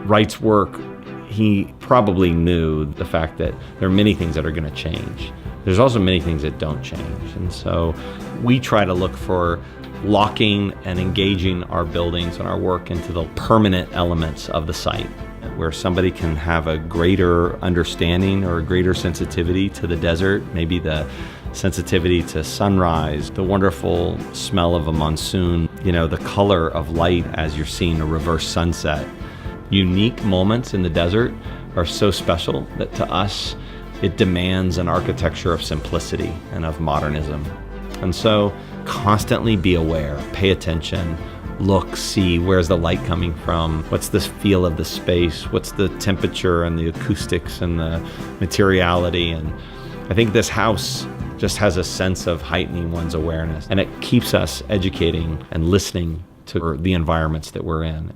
Wright's work, he probably knew the fact that there are many things that are going to change. There's also many things that don't change. And so we try to look for locking and engaging our buildings and our work into the permanent elements of the site, where somebody can have a greater understanding or a greater sensitivity to the desert, maybe the sensitivity to sunrise, the wonderful smell of a monsoon, the color of light as you're seeing a reverse sunset. Unique moments in the desert are so special that to us, it demands an architecture of simplicity and of modernism. And so constantly be aware, pay attention, look, see, where's the light coming from? What's the feel of the space? What's the temperature and the acoustics and the materiality? And I think this house just has a sense of heightening one's awareness, and it keeps us educating and listening to the environments that we're in.